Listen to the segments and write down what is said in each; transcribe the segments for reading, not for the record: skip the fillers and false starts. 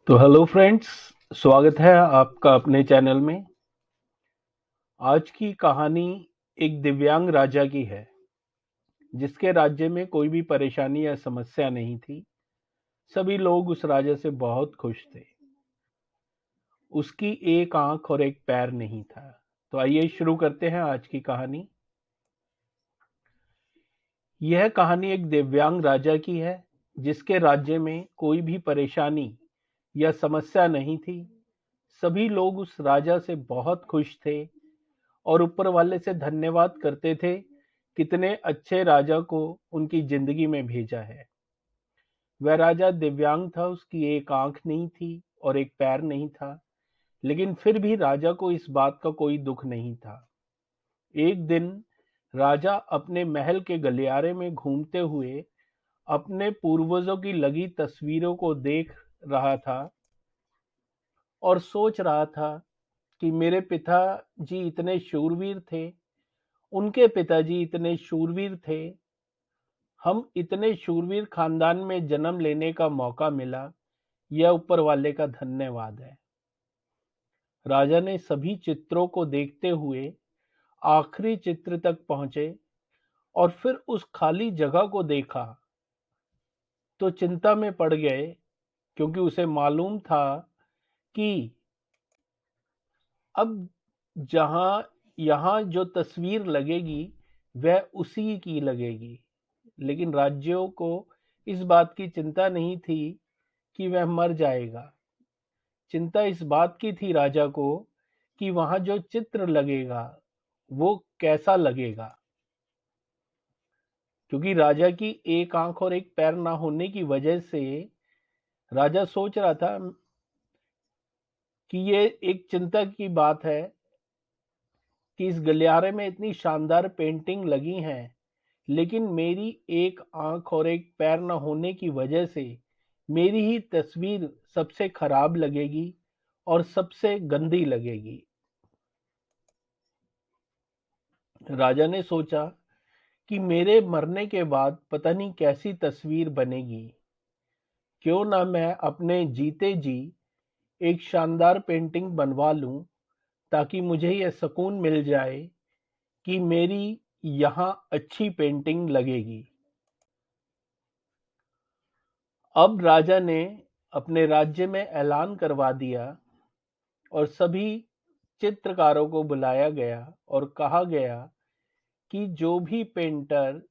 तो hello friends, स्वागत है आपका अपने चैनल में। आज की कहानी एक दिव्यांग राजा की है, जिसके राज्य में कोई भी परेशानी या समस्या नहीं थी। सभी लोग उस राजा से बहुत खुश थे। उसकी एक आंख और एक पैर नहीं था। तो आइए शुरू करते हैं आज की कहानी। यह कहानी एक दिव्यांग राजा की है, जिसके राज्य में कोई भी परेशानी या समस्या नहीं थी। सभी लोग उस राजा से बहुत खुश थे और ऊपर वाले से धन्यवाद करते थे, कितने अच्छे राजा को उनकी जिंदगी में भेजा है। वह राजा दिव्यांग था, उसकी एक आंख नहीं थी और एक पैर नहीं था, लेकिन फिर भी राजा को इस बात का कोई दुख नहीं था। एक दिन राजा अपने महल के गलियारे में घूमते हुए अपने पूर्वजों की लगी तस्वीरों को देख रहा था और सोच रहा था कि मेरे पिताजी इतने शूरवीर थे, उनके पिताजी इतने शूरवीर थे, हम इतने शूरवीर खानदान में जन्म लेने का मौका मिला, यह ऊपर वाले का धन्यवाद है। राजा ने सभी चित्रों को देखते हुए आखिरी चित्र तक पहुंचे और फिर उस खाली जगह को देखा तो चिंता में पड़ गए, क्योंकि उसे मालूम था कि अब जहां यहां जो तस्वीर लगेगी वह उसी की लगेगी। लेकिन राज्यों को इस बात की चिंता नहीं थी कि वह मर जाएगा। चिंता इस बात की थी राजा को कि वहां जो चित्र लगेगा वो कैसा लगेगा। क्योंकि राजा की एक आंख और एक पैर ना होने की वजह से राजा सोच रहा था कि ये एक चिंता की बात है कि इस गलियारे में इतनी शानदार पेंटिंग लगी हैं, लेकिन मेरी एक आंख और एक पैर न होने की वजह से मेरी ही तस्वीर सबसे खराब लगेगी और सबसे गंदी लगेगी। राजा ने सोचा कि मेरे मरने के बाद पता नहीं कैसी तस्वीर बनेगी। क्यों ना मैं अपने जीते जी एक शानदार पेंटिंग बनवा लूं, ताकि मुझे यह सुकून मिल जाए कि मेरी यहाँ अच्छी पेंटिंग लगेगी। अब राजा ने अपने राज्य में ऐलान करवा दिया और सभी चित्रकारों को बुलाया गया और कहा गया कि जो भी पेंटर,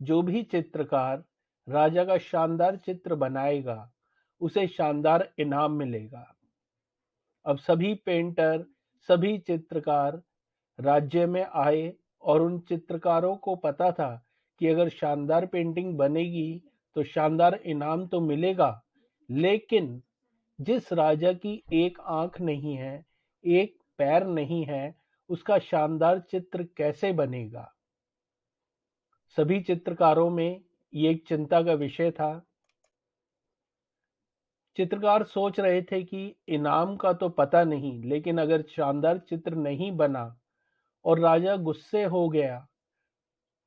जो भी चित्रकार राजा का शानदार चित्र बनाएगा, उसे शानदार इनाम मिलेगा। अब सभी पेंटर, सभी चित्रकार राज्य में आए और उन चित्रकारों को पता था कि अगर शानदार पेंटिंग बनेगी तो शानदार इनाम तो मिलेगा, लेकिन जिस राजा की एक आंख नहीं है, एक पैर नहीं है, उसका शानदार चित्र कैसे बनेगा। सभी चित्रकारों में ये एक चिंता का विषय था। चित्रकार सोच रहे थे कि इनाम का तो पता नहीं, लेकिन अगर शानदार चित्र नहीं बना और राजा गुस्से हो गया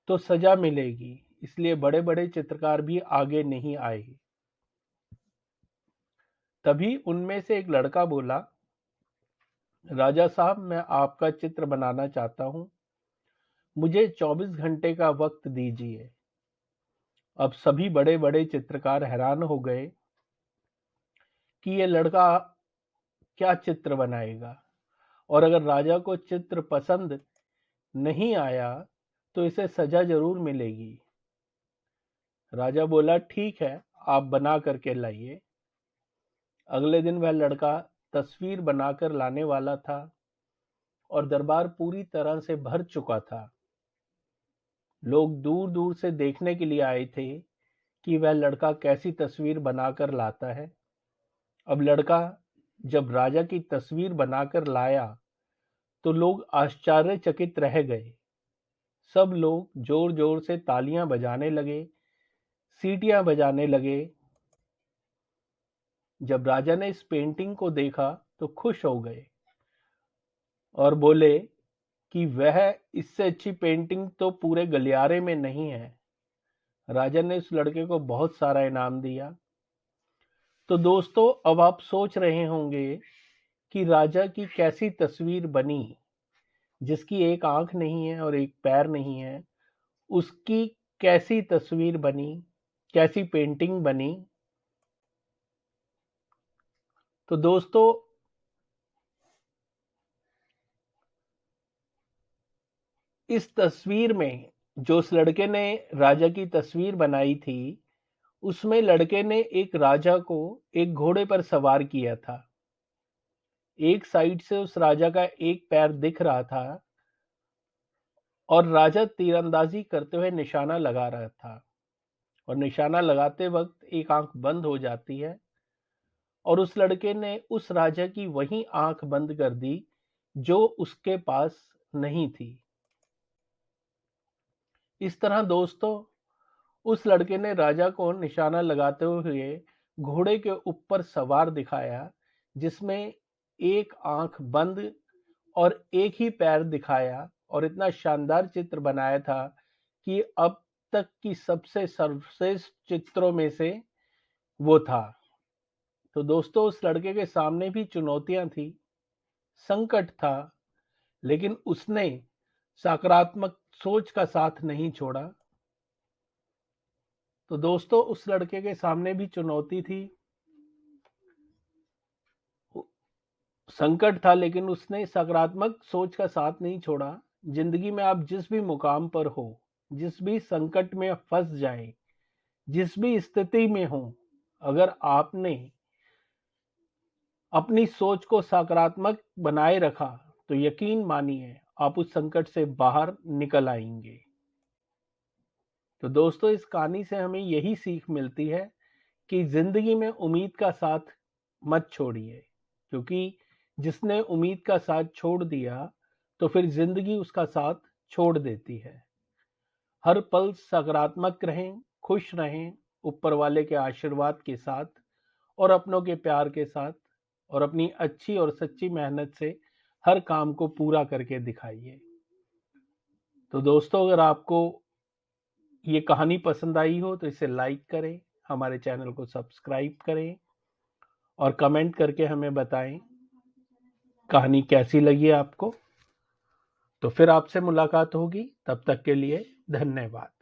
तो सजा मिलेगी। इसलिए बड़े बड़े चित्रकार भी आगे नहीं आए। तभी उनमें से एक लड़का बोला, राजा साहब, मैं आपका चित्र बनाना चाहता हूं, मुझे 24 घंटे का वक्त दीजिए। अब सभी बड़े बड़े चित्रकार हैरान हो गए कि ये लड़का क्या चित्र बनाएगा, और अगर राजा को चित्र पसंद नहीं आया तो इसे सजा जरूर मिलेगी। राजा बोला, ठीक है, आप बना करके लाइए। अगले दिन वह लड़का तस्वीर बनाकर लाने वाला था और दरबार पूरी तरह से भर चुका था। लोग दूर दूर से देखने के लिए आए थे कि वह लड़का कैसी तस्वीर बनाकर लाता है। अब लड़का जब राजा की तस्वीर बनाकर लाया तो लोग आश्चर्यचकित रह गए। सब लोग जोर जोर से तालियां बजाने लगे, सीटियां बजाने लगे। जब राजा ने इस पेंटिंग को देखा तो खुश हो गए और बोले कि वह इससे अच्छी पेंटिंग तो पूरे गलियारे में नहीं है। राजा ने उस लड़के को बहुत सारा इनाम दिया। तो दोस्तों, अब आप सोच रहे होंगे कि राजा की कैसी तस्वीर बनी, जिसकी एक आंख नहीं है और एक पैर नहीं है, उसकी कैसी तस्वीर बनी, कैसी पेंटिंग बनी। तो दोस्तों, इस तस्वीर में जो उस लड़के ने राजा की तस्वीर बनाई थी, उसमें लड़के ने एक राजा को एक घोड़े पर सवार किया था। एक साइड से उस राजा का एक पैर दिख रहा था और राजा तीरंदाजी करते हुए निशाना लगा रहा था, और निशाना लगाते वक्त एक आंख बंद हो जाती है और उस लड़के ने उस राजा की वही आंख बंद कर दी जो उसके पास नहीं थी। इस तरह दोस्तों, उस लड़के ने राजा को निशाना लगाते हुए घोड़े के ऊपर सवार दिखाया, जिसमें एक आंख बंद और एक ही पैर दिखाया, और इतना शानदार चित्र बनाया था कि अब तक की सबसे सर्वश्रेष्ठ चित्रों में से वो था। तो दोस्तों, उस लड़के के सामने भी चुनौतियां थी, संकट था, लेकिन उसने सकारात्मक सोच का साथ नहीं छोड़ा। तो दोस्तों, उस लड़के के सामने भी चुनौती थी, संकट था, लेकिन उसने सकारात्मक सोच का साथ नहीं छोड़ा। जिंदगी में आप जिस भी मुकाम पर हो, जिस भी संकट में फंस जाए, जिस भी स्थिति में हो, अगर आपने अपनी सोच को सकारात्मक बनाए रखा, तो यकीन मानिए आप उस संकट से बाहर निकल आएंगे। तो दोस्तों, इस कहानी से हमें यही सीख मिलती है कि जिंदगी में उम्मीद का साथ मत छोड़िए, क्योंकि जिसने उम्मीद का साथ छोड़ दिया, तो फिर जिंदगी उसका साथ छोड़ देती है। हर पल सकारात्मक रहें, खुश रहें, ऊपर वाले के आशीर्वाद के साथ और अपनों के प्यार के साथ, और अपनी अच्छी और सच्ची मेहनत से हर काम को पूरा करके दिखाइए। तो दोस्तों, अगर आपको ये कहानी पसंद आई हो तो इसे लाइक करें, हमारे चैनल को सब्सक्राइब करें और कमेंट करके हमें बताएं कहानी कैसी लगी आपको। तो फिर आपसे मुलाकात होगी, तब तक के लिए धन्यवाद।